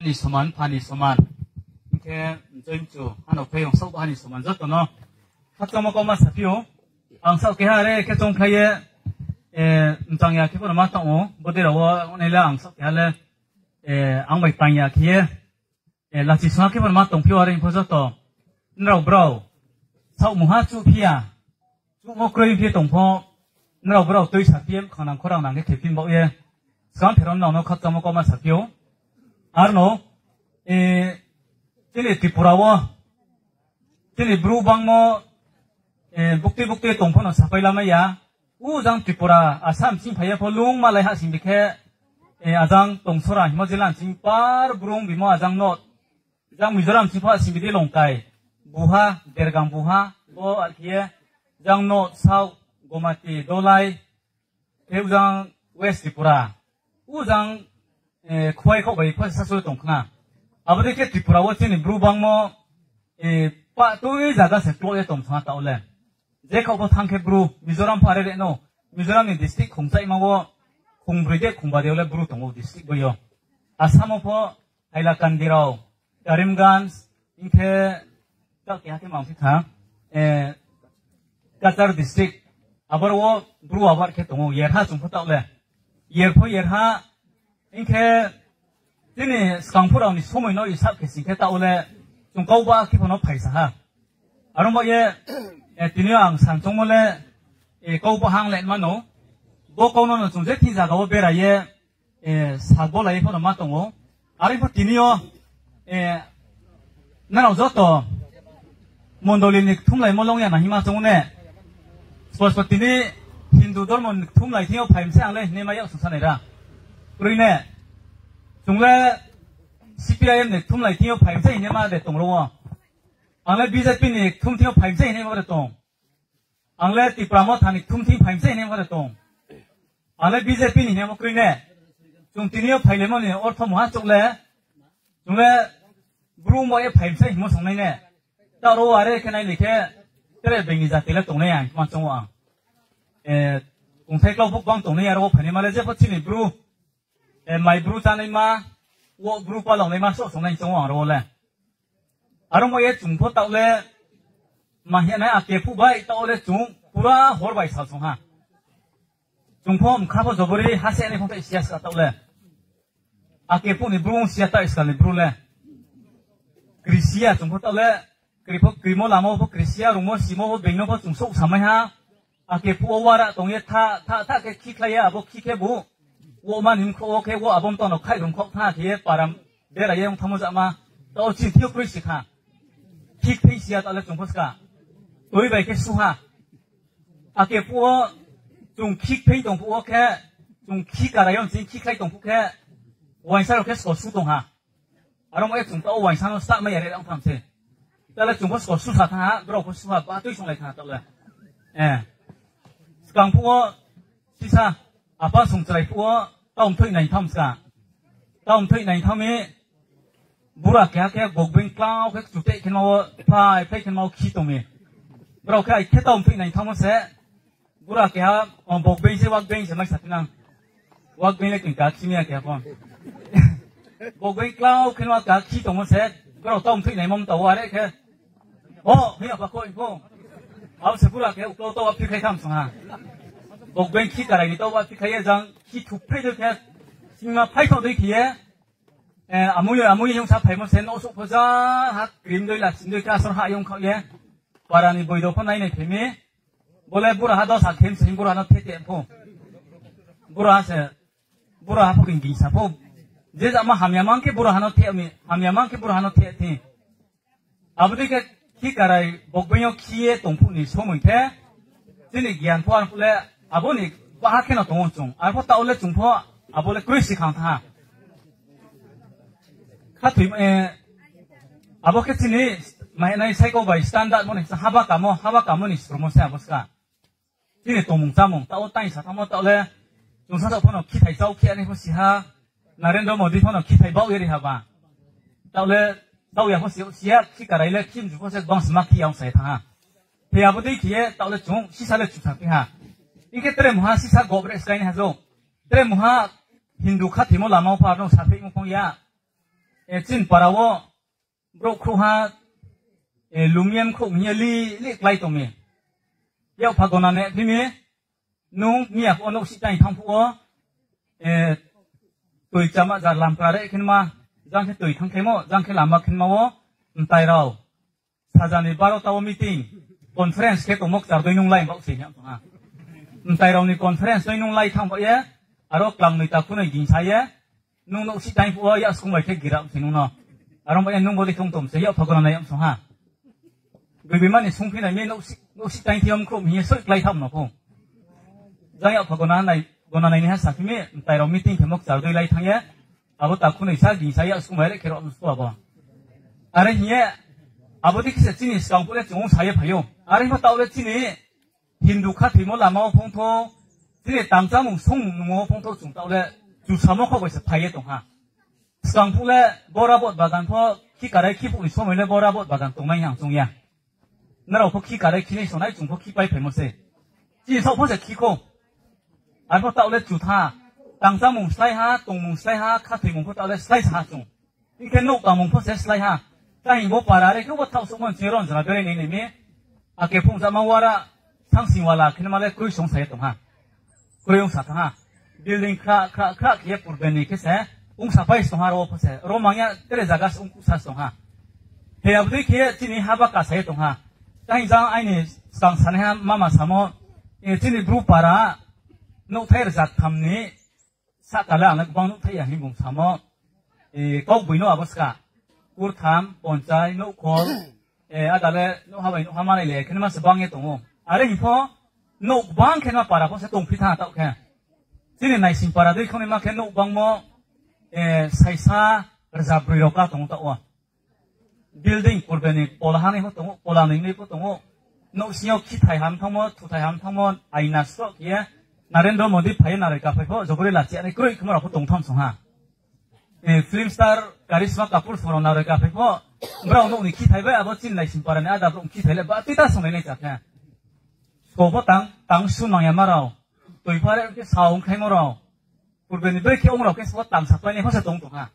นี่สมันพานี่สมันแค่เจ้าจู่อันเอาไปของเสาพานี่สมันจัดตัวเนาะถ้าจะมาก็มาสักอยู่อังเสาแค่อะไรแค่จงใครจังยาแค่พวกเรามาตั้งโอ้บ่ได้เราว่าในเรื่องอังเสาแค่เลยอังไปปัญญาแค่หลักจิตสมาแค่พวกเรามาตั้งพิวอะไรพอจัดตัวเราเบาเสาหมู่ห้าจู่พิยาจู่โมกรีพิตรงพอเราเบาตัวสักเพียมขนังคนเราหนังแค่พิมพ์บอกสอนเทรอนเราเนาะเขาจะมาก็มาสักอยู่อาร์โนที่นี่ติปุระวะที่นี่บรูบังโมบุกตีตรงพนักสัพยลาไม่ยาจังติปุระอาสามสิงพยาพลุงมาเลยหาสิงบิเคอาจังตรงสุราหิมะจิลันสิงปาร์บรูงบิโมอาจังโนดจังมิโซรัมสิงพาสิงบิดีลงไกบูฮาเดร์กังบูฮาโออัลเคียจังโนดซาวโกมาตีโดไลจังเวสติปุระจังควายเข้าไปเพื่อสักส่วนตรงข้างอาบดีแค่ติปุระว่าที่นี่บรูบังโมปะตัวนี้จะได้เสร็จตัวตรงข้างตัวเลยเจ้าเขาพอทางแค่บรูมิโซรัมพาเรเดโนมิโซรัมในดิสติกคงใจมาว่าคงบริเดคงบาเดียวเลยบรูตรงดิสติกไปอยู่อาสามพอไฮลักันดีเราอาริมกันอินแค่เจ้าเกี่ยที่มังสิทางกัตตาร์ดิสติกอาบว่าบรูอาบแค่ตรงเยอร์ฮาจุงพอตัวเลยเยอร์พอเยอร์ฮาอินแค่ที่นี่สกังพูดเรานี่สมัยน้อยสักแค่สิ่งแค่ตัวเลยจงเก้าบ้าคิดพอน้องไผ่ซะฮะอารมณ์ว่าทีนี้อ่างสันจงมาเลยเก้าบ้าหางเล่นมันโน่บอกเขาโน่นจงเจ็ดที่จะเขาเบรายสักบ่เลยพอน้องมาตรงโอ้อารมณ์พอทีนี้นั่นเราจะต่อมณฑลินิกทุ่มไหลมลงอย่างไหนมาจงเนี่ยส่วนทีนี้ฮินดูดอลมันทุ่มไหลที่เอาไผ่ไม่ใช่อะไรเนี่ยมาเยอะสุดสันไหนละกรีเนี่ยจงเลย CPIM เนี่ยทุ่มไหลที่เอาไผ่ไม่ใช่เนี่ยมาเด็ดตรงรู้ว่าอังเลย BJP เนี่ยทุ่มที่เอาไผ่ไม่ใช่เนี่ยมาเด็ดตรงอังเลยติปราโมทานี่ทุ่มที่ไผ่ไม่ใช่เนี่ยมาเด็ดตรงอังเลย BJP เนี่ยมากรีเนี่ยจงที่นี่เอาไผ่เลยมันเนี่ยอดทำหัวจงเลยบรูมว่าไผ่ไม่ใช่หัวสองเนี่ยแต่รู้ว่าแค่ไหนเลยแค่แต่เรื่องนี้จะติดแล้วตรงเนี่ยมันจงว่ากรุงเทพเราพวกบางตรงนี้เราผ่านมาเลยเจ้าพ่อที่นี่บรูไม่บรูจานเลยมาว่าบรูปลงเลยมาส่งในจังหวะเราเลยอารมณ์ว่าจุ่มพอตัวเลยมาเห็นไหมอาเก็บผู้ใบตัวเลยจุ่มปูระหัวใบสาวสงฮะจุ่มพ่อมข้าพเจ้าบริหารเส้นในพวกที่เสียสละตัวเลยอาเก็บผู้นี่บรูเสียตัวอิสระเลยบรูเลยคริสเตียจุ่มพอตัวเลยคริโมลามพวกคริสเตียรุโมซิโมพวกเบงโนพวกจุ่มสุขสมัยฮะอาเก็บผู้วาระตรงนี้ถ้าแค่ขี้ใครอะพวกขี้แค่บุว่ามันหิมเขาโอเคว่าอบมตอนเราใครหลงเขาท่าที่ปารามเดี๋ยวอะไรยังทำมาจากมาตัวจีนเที่ยวกริสิค่ะคิดพิเศษอะไรจงพูดกันตัวไปแค่สุฮะอาเก็บพวกจงคิดพิจงพวกแค่จงคิดอะไรยังจริงคิดใครตรงพวกแค่วันเสาร์แค่สอดสู้ตรงฮะอารมณ์ว่าจงตัววันเสาร์สักไม่อะไรต้องทำเสียแต่ละจงพูดสอดสู้สัตว์ฮะเราพูดสู้ฮะป้าตุ้ยจงอะไรขนาดตัวเลยสกังพวกที่ซะอาป้าส่งใจพวกต้อง推ในทำสกัดต้อง推ในทำนี้บุรุษแค่บอกเป็นกล้าวแค่จุดเตะขึ้นมาพายไปขึ้นมาขี้ตรงนี้เราแค่ต้อง推ในทำเสร็จบุรุษแค่บอกเป็นเสวักเป็นใช่ไหมสักนั่งวักเป็นเล็กๆกับขี้เมียแค่พอบอกเป็นกล้าวขึ้นมากับขี้ตรงเสร็จเราต้อง推ในมุมตัวอะไรแค่โอ้ไม่เอาปากโก้เอาเสร็จบุรุษแค่อุกตัวพี่ใครทำสังหารบอกเป็นขี้อะไรนี่ตัวพี่ใครยังขี้ถูกเพศแค่สิ่งมาไพ่เขาด้วยขี้อามุยยงชาไพ่มาเซนโอสุพจาฮักกริมด้วยหลักสิ่งด้วยการสร้างยงเขาปารานีบอยโดพันในเพมีบเลยบุรุษฮัดสักเข้มสิ่งบุรุษนัดเทพบุรุษพวกกินสาพเจ้ามาหามยามังคีบุรุษนัดเทมีหามยามังคีบุรุษนัดเททีอาบุตรแค่ขี้อะไรบอกเป็นยกขี้ตรงผู้นี้สมุนแท้ที่นี่กียนพ่อผู้เล่อาบุนี่ว่าแค่นั้นตรงจงอาบุตรเอาเล่จงพ่ออาบุเล่กริสิขังท่าถ้าถึงอาบุแค่ที่นี่ไม่ในใช้ก็ไปสแตนดาร์ดมันนี่ฮาบะกามุนี่สโปรโมชั่นอาบุสก้าที่นี่ตรงมุงจามุงตัวตั้งสัตว์ทั้งหมดตัวเล่จงสัตว์พ่อหนุ่มขี้ไทยเจ้าขี้อันนี้พ่อสิฮะนาเรนโดโมดีพ่อหนุ่มขี้ไทยเบาเยอะดีฮะบ้าตัวเล่ตัวอย่างพ่อเสียขี้กระไรเล่ขี้จุดพ่อเสกบังสมัครขี้เอาใส่ท่าเฮียอาบุได้ขี้ตัวเล่จงสิสาเล่จุดสักที่ฮะอีกแค่เตรมหาสิสากบเรสไกนี่ฮะจงเตรมหาฮินดูขัดที่มุลามเอาพาร์โนสัตว์พิมพ์คงยา จินปาราวบรกครูฮาลุงเมียมครูเมียลีไกลตรงนี้เยาพักนั้นเนี่ยพี่เมียนุ่งเมียคนอกสิใจทำผัวตุยจำมาจากลำกระเรขึ้นมาจังแค่ตุยทั้งเข้มจังแค่ลำมาขึ้นมาวะมันตายเราถ้าจะในบาร์เรามีติ้งคอนเฟรนซ์แค่ตัวมุกจากโดยนุ่งไล่บอกสิเนี่ยมันตายเราในคอนเฟรนซ์โดยนุ่งไล่ทำผัวเยอะอารมณ์กลางในตาคุณในยิงใช้เยอะนุ่งอกสิใจผัวยาสกุลไว้แค่กีฬาสินุ่งเนาะอารมณ์เป็นนุ่งบริสุทธิ์ตุ่มเสียพักนั้นเนี่ยสงฮะบิมันในสุ่มพินัยมีนุ่งสิใจที่ยมครูมีสุดไล่ทำเนาะพงจังเยาพักนั้นในนี้ฮะสักทีแต่เรามีติ้งเข้มจากโดยไล่ทั้งเยอะอาบุตรคุณในชาติยิงใช้ยาสกุลไว้เลยแค่เราสุดว่าอะไรเงี้ยอาบุตรที่เสร็จนี่สังพูดเลยจงใช้พายุอะไรพอเต่าเลยที่นี่ฮินดูข้าที่มลามาพงโตที่นี่ตามจามุงส่งมัวพงโตจงเต่าเลยจุดสามข้อไปสักพายตรงฮะสังพูดเลยบราบดบากันพอขี้กระไรขี้พวกนี้ส่งไปเลยบราบดบากันตรงไม่ยังตรงยังนั่นเราพอขี้กระไรขี้นี่ส่งได้จงพอขี้ไปเผยหมดเลยจีนเขาพอจะขี้โก้อันพอเต่าเลยจุดท่าตามจามุงใส่ฮะตรงมุงใส่ฮะข้าที่มุงพอเต่าเลยใส่ฮะจงนี่แค่นกตามมุงพอใส่ฮะแต่หิบปาราเลยคือว่าเท่าสมมันเจริญจะเป็นยังไงเนี่ยอาเก็บพงจะมาวาระทั้งสิ่งว่าละขึ้นมาเลยคุยสงสัยตรงฮะคุยองศาทั้งฮะบิลดิ้งคราเกี่ยวกับเป็นนี่คือเสองศาไปสงฮะเราพอเสโรมังยาเตระจากองศาสงฮะเฮียบุตรที่ที่นี่ฮาบักกาเสตรงฮะแต่หิจังไอ้นี่สังสรรค์ฮะมามาสามอที่นี่บรูปาระนกไทยจากทำนี้สักการะนักบังนกไทยอย่างนี้บุญสามอก็บุญโนอาบุสกากูทำปนใจนุคอลอาจารย์นุฮาวายนุฮามาเลยขึ้นมาสบังเงตงอะไรนี่พอนุบังขึ้นมาปาราพอเสตงพิธาตอกแค่ที่นี่ในสิงปาราด้วยเขาเนี่ยมาแค่นุบังโมไซซาระดับริโรกาตงตะวะ building ปุ่นเป็นนี่ปอลานี่พอตงปอลานี่พอตงนุสิโยคิดไทยฮัมทั้งหมดทุไทยฮัมทั้งหมดไอ้นัสโตเกียนาเรนโดโมดิพายนาเรกาไปพอจบเรื่องละเจ้าในกรุยขึ้นมาเราพอตงทำสงฮะฟิล์มสตาร์การิสมาคับพูดฟอร์นาเรกาไปพอเราโน่นนี่คิดไทยไปอาบจินในสิมปารานี่อาดับลงคิดไทยเลยบ้าที่ตาส่งในนี้จักแค่สกปรกตั้งสุนังยามาเราตัวพาร์ทที่สาวใครมาเราปุ่นเป็นเบรกที่องเราแค่สวัสดิ์ตั้งสักวันนี้เขาจะตรงตรงฮะ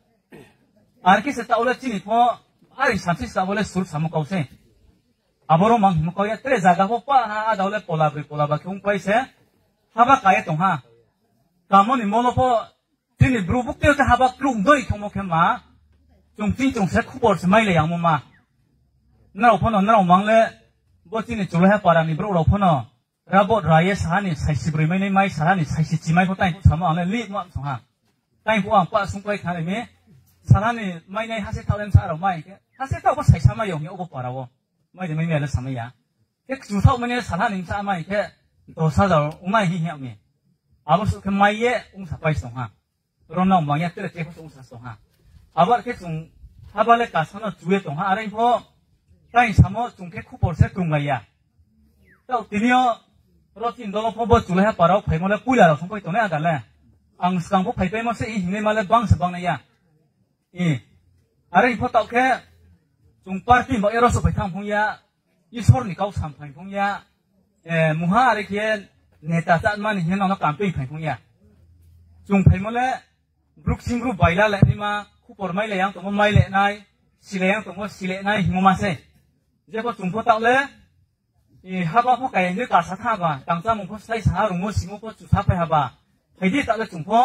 อาร์คิสต์เอาเลยจินนี่พออาริสันติสาวเลยสุดสามมุกเอาเสียอาบรมังมุกเอาอย่างเตะจากพอป้าฮะอาดาวเลยโพลาบริคิวงไปเสียฮาบักไก่ตรงฮะกามันนี่มโนพอที่นี่บรูบุกเดียวจะหาบักกลุ่มด้วยขโมยเข้ามาจงจริงเสร็จคู่บอลสมัยเลยอย่างมุมานั่นเราพอนั่นเรามังเลยบ่ที่นี่จุลให้ปารานี่บรูเราพอระบบรายสถานีใส่สิบริไม่ในไม่สถานีใส่สิบจีไม่พอตั้งทำอะไรรีบมั่งสงฮะตั้งพวกป้าส่งไปทางไหนมั้ยสถานีไม่ในห้าสิบเท่าเล่มสาเราไม่ห้าสิบเท่าก็ใส่สามอย่างนี้อุปกรณ์เราไม่ได้ไม่มีอะไรสมัยยาแค่จุดเท่ามันเนี่ยสถานีสามไม่แค่ตัวสาเราไม่เหี้ยมั้ยอาบุสุขไม่เยอะองศาไปสงฮะเราหน้าบางอย่างเตะเจ้าองศาสงฮะอาบัดแค่จงอาบัดเล็กกาสนาจุยตรงฮะอะไรพอตั้งสามจงแค่คู่บอลเสร็จตรงไงยาเจ้าทีนี้เราจินตัวเราพอบจุลให้ปาราไผ่มาเลยปุยแล้วสมไปตรงนี้อะไรอังสังพวกไผ่ไปมาเสียหินมาเลยบังสบังเนี่ยอะไรพอตอกแค่จงปาร์ตี้บอกเราสุไปทำพงยาอีสอร์นี่เขาทำพงยามุฮาอะไรแค่เนต้าจัดมันเห็นเราการเป็นพงยาจงไผ่มาเลยบรุกซิงรูปใบละเลยนี่มาคู่ปอร์ไม่เลยยังตัวไม่เลยนายสิเลยยังตัวสิเลยนายหิมมาเซ่เจ้าพอจงพอตอกเลยฮาบะพวกไก่เนี่ยกาสัตว์บ้าตั้งใจมุ่งพอใส่สหรุงมุสิมุพอจุดทับไปฮาบะให้ดีตัดเลยจงพอ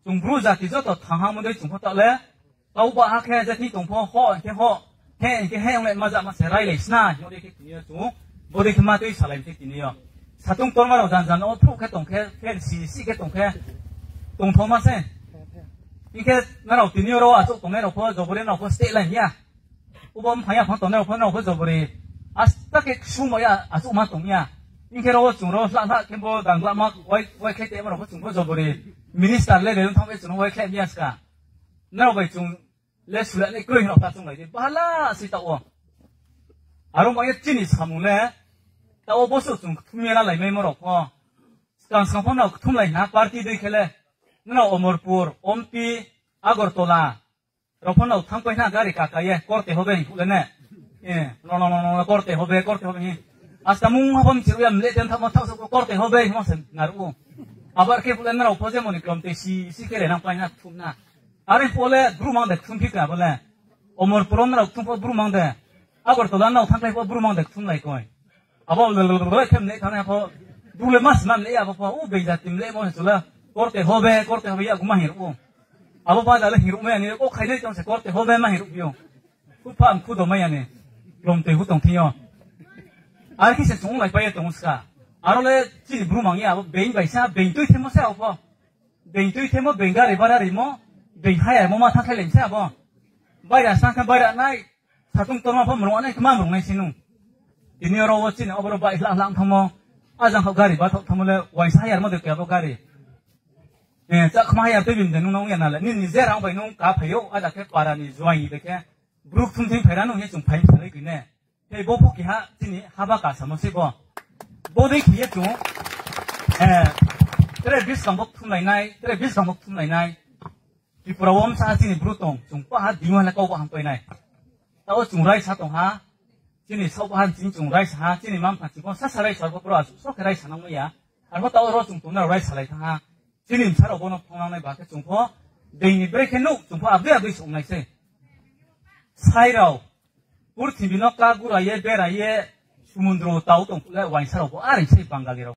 จงบรูจากที่เจ้าตัวทางหางมันได้จงพอตัดเลยเอาบ้าฮักแค่จะที่จงพอห่อแค่ห่อแห้งเลยมาจากมาเสียไรเลยสนาอยู่ในที่นี้จงบริขึ้นมาด้วยสลายที่นี้ถ้าตรงต้นมาเราจันโอ้พวกแค่ตรงแค่สีแค่ตรงแค่ตรงท้องมาเส้นนี่แค่นั่นเราที่นี้เราอ่ะตรงนี้เราพอจบเลยเราพอสเตย์เลยเนี่ยอุบลพยายามพอตรงนี้เราพอจบเลยอาศัยชุ่มมาอย่าอาศัยมาตรงนี้ยิ่งแค่เราจุ่มเราหลังๆแค่พอดังละมากไว้แค่เต็มเราพอจุ่มพอจบเลยมินิสตาร์เลยเรื่องทำให้จุ่มไว้แค่เดียวสกัดนั่นเราไปจุ่มเลี้ยสุดเลยกล้วยเราตัดจุ่มเลยบ้าละสิตาวอารมณ์ว่าจีนิสขมุนเลยแต่ว่าพอสุดจุ่มทุ่มเวลาไหลไม่มาหรอกพอการสังคมเราทุ่มไหลนักปาร์ตี้ด้วยแค่เลยนั่นเราอมรปูร์อมปีอากอร์โตลาเราพอเราทั้งไปหน้าการิกาไก่กอร์เตฮอเบนพูดเลยเนี่ยno corte hobe hasta mun hapon chiruya mle den thama thau so corte hobe mo sen naru abar ke pulen na opose moni klomte si kele na paina thumna 아래 폴레 브루망데 춤피까 볼래 어머 프롬나 춤포 브루망데 아버 도단나 탕카이 포 브루망데 춤나이 거이 아버 르르르 켐네 타네 포 둘레 마스만 레야 포 우 베자 팀레 모 줄라 corte hobe ya kuma hiru abo ba dala hiru me ani ko khaile tong se corte hobe ma hiru bio ku pam ku do mai ani lom te hu tong thio ar ki se song lai pa ye tong ska arole chi bru mang ya abo bein bai sa bein tu themo sa abo bein tu themo benga re bara ri mo bein hai mo ma tha khale sa abo bai ra sa kha bai ra nai sa tung to ma pho mro nai kma mro nai sinu ini ro wo chin abo ba islam lang thamo ajang khau gari ba thamo le wai sa ya mo de ka abo gari 자 그만이야 되는데 농농이 나라 니 이제랑 봐 농 가파요 아다 개 빠라니 좋아이 이렇게 브룩 퉁퉁 배라는 게좀 파인 살이 있네 에 보복이 하 진이 하바가 삼으시고 모두 기에 좀 그래 비슷한복 퉁나이나이 그래 비슷한복 퉁나이나이 이 프로그램 사진이 브루통 좀 빠하 디만을 꺼고 한 거이나이 또 중라이 사동하 진이 서부한 진 중라이 사 진이 맘 파치고 사사라이 서고 프로 아주 소케라이 사는 거야 알고 또로 좀 돈을 라이 살아이 타 지금 살아보는 통화에 맞게 중포 데이니 브레이크 노 중포 앞에 송나이 세 사이라오 우리 팀이 너 까구라예 베라예 수문드로 따오동 와인 살아보 아래 세 방각이라고